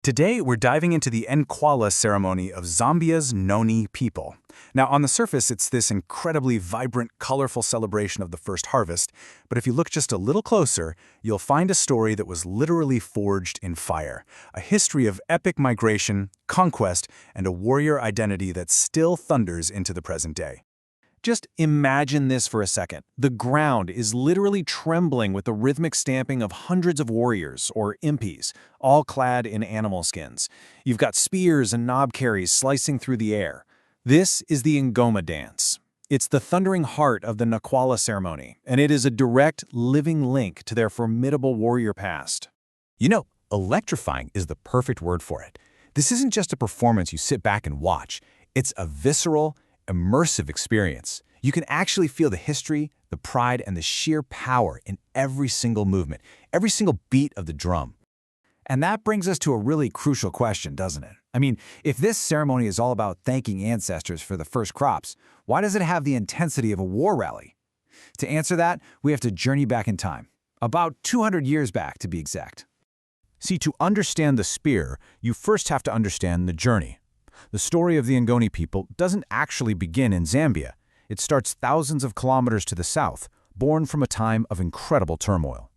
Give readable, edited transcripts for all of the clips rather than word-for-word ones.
Today, we're diving into the Nkwala ceremony of Zambia's Ngoni people. Now, on the surface, it's this incredibly vibrant, colorful celebration of the first harvest, but if you look just a little closer, you'll find a story that was literally forged in fire, a history of epic migration, conquest, and a warrior identity that still thunders into the present day. Just imagine this for a second. The ground is literally trembling with the rhythmic stamping of hundreds of warriors, or impis, all clad in animal skins. You've got spears and knob carries slicing through the air. This is the Ngoma dance. It's the thundering heart of the Nkwala ceremony, and it is a direct, living link to their formidable warrior past. You know, electrifying is the perfect word for it. This isn't just a performance you sit back and watch. It's a visceral, immersive experience. You can actually feel the history, the pride, and the sheer power in every single movement, every single beat of the drum. And that brings us to a really crucial question, doesn't it? I mean, if this ceremony is all about thanking ancestors for the first crops, why does it have the intensity of a war rally? To answer that, we have to journey back in time, about 200 years back to be exact. See, to understand the spear, you first have to understand the journey. The story of the Ngoni people doesn't actually begin in Zambia. It starts thousands of kilometers to the south, born from a time of incredible turmoil.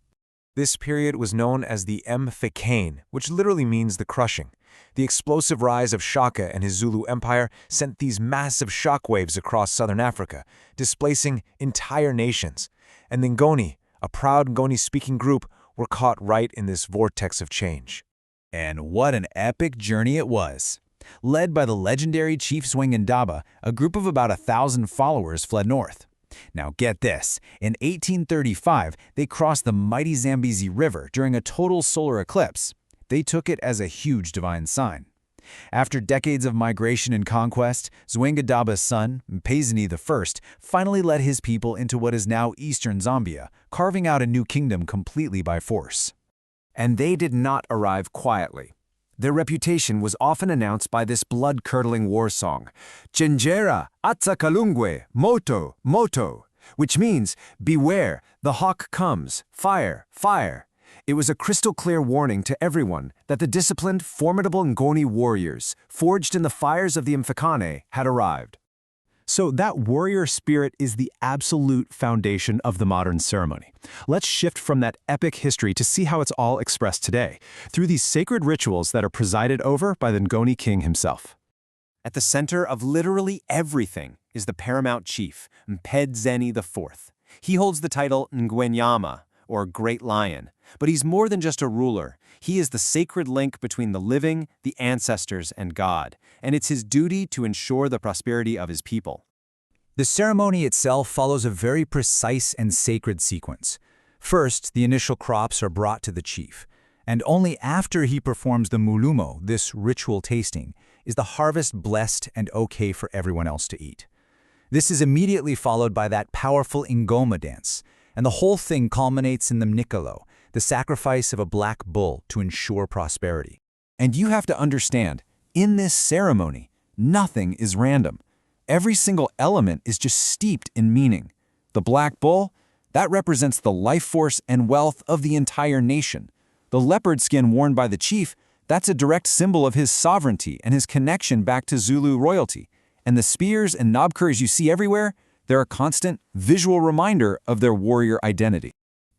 This period was known as the Mfecane, which literally means the crushing. The explosive rise of Shaka and his Zulu empire sent these massive shockwaves across southern Africa, displacing entire nations. And the Ngoni, a proud Ngoni-speaking group, were caught right in this vortex of change. And what an epic journey it was. Led by the legendary Chief Zwangendaba, a group of about 1,000 followers fled north. Now get this, in 1835, they crossed the mighty Zambezi River during a total solar eclipse. They took it as a huge divine sign. After decades of migration and conquest, Zwangendaba's son, Mpezeni I, finally led his people into what is now eastern Zambia, carving out a new kingdom completely by force. And they did not arrive quietly. Their reputation was often announced by this blood-curdling war song, Chenjera, Atsakalungwe, Moto, Moto, which means, beware, the hawk comes, fire, fire. It was a crystal-clear warning to everyone that the disciplined, formidable Ngoni warriors, forged in the fires of the Mfecane, had arrived. So that warrior spirit is the absolute foundation of the modern ceremony. Let's shift from that epic history to see how it's all expressed today, through these sacred rituals that are presided over by the Ngoni king himself. At the center of literally everything is the Paramount Chief, Mpezeni IV. He holds the title Ngwenyama, or Great Lion, but he's more than just a ruler. He is the sacred link between the living, the ancestors, and God, and it's his duty to ensure the prosperity of his people. The ceremony itself follows a very precise and sacred sequence. First, the initial crops are brought to the chief, and only after he performs the mulumo, this ritual tasting, is the harvest blessed and okay for everyone else to eat. This is immediately followed by that powerful Ngoma dance, and the whole thing culminates in the mnikalo, the sacrifice of a black bull to ensure prosperity. And you have to understand, in this ceremony, nothing is random. Every single element is just steeped in meaning. The black bull, that represents the life force and wealth of the entire nation. The leopard skin worn by the chief, that's a direct symbol of his sovereignty and his connection back to Zulu royalty. And the spears and knobkerries you see everywhere, they're a constant visual reminder of their warrior identity.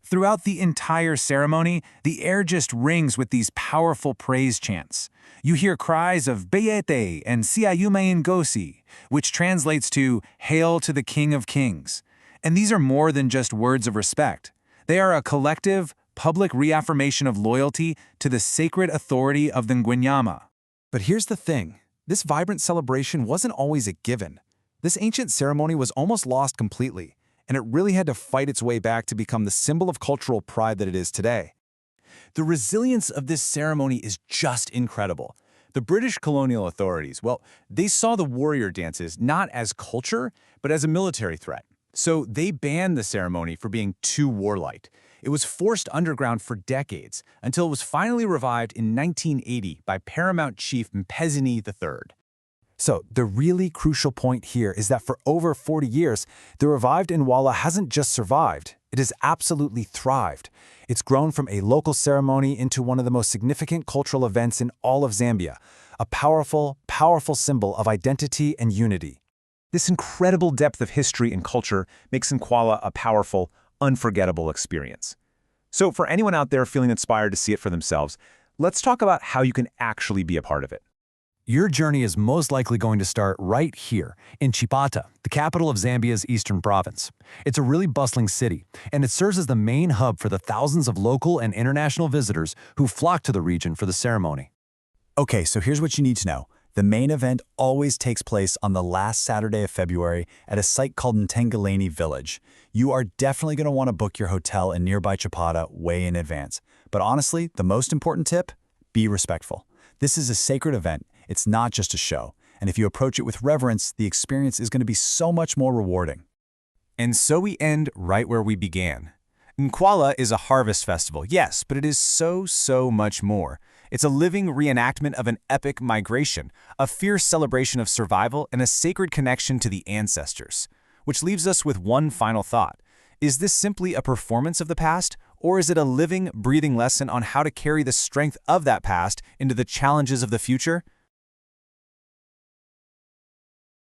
Throughout the entire ceremony, the air just rings with these powerful praise chants. You hear cries of Beyete and Siayume Ngosi, which translates to Hail to the King of Kings. And these are more than just words of respect. They are a collective, public reaffirmation of loyalty to the sacred authority of the Ngwenyama. But here's the thing, this vibrant celebration wasn't always a given. This ancient ceremony was almost lost completely, and it really had to fight its way back to become the symbol of cultural pride that it is today. The resilience of this ceremony is just incredible. The British colonial authorities, well, they saw the warrior dances not as culture, but as a military threat. So they banned the ceremony for being too warlike. It was forced underground for decades, until it was finally revived in 1980 by Paramount Chief Mpezeni III. So the really crucial point here is that for over 40 years, the revived Nkwala hasn't just survived, It has absolutely thrived. It's grown from a local ceremony into one of the most significant cultural events in all of Zambia, a powerful, powerful symbol of identity and unity. This incredible depth of history and culture makes Nkwala a powerful, unforgettable experience. So for anyone out there feeling inspired to see it for themselves, let's talk about how you can actually be a part of it. Your journey is most likely going to start right here, in Chipata, the capital of Zambia's eastern province. It's a really bustling city, and it serves as the main hub for the thousands of local and international visitors who flock to the region for the ceremony. Okay, so here's what you need to know. The main event always takes place on the last Saturday of February at a site called Mtenguleni village. You are definitely going to want to book your hotel in nearby Chipata way in advance. But honestly, the most important tip? Be respectful. This is a sacred event. It's not just a show. And if you approach it with reverence, the experience is going to be so much more rewarding. And so we end right where we began. Nkwala is a harvest festival, yes, but it is so much more. It's a living reenactment of an epic migration, a fierce celebration of survival, and a sacred connection to the ancestors. Which leaves us with one final thought. Is this simply a performance of the past, or is it a living, breathing lesson on how to carry the strength of that past into the challenges of the future?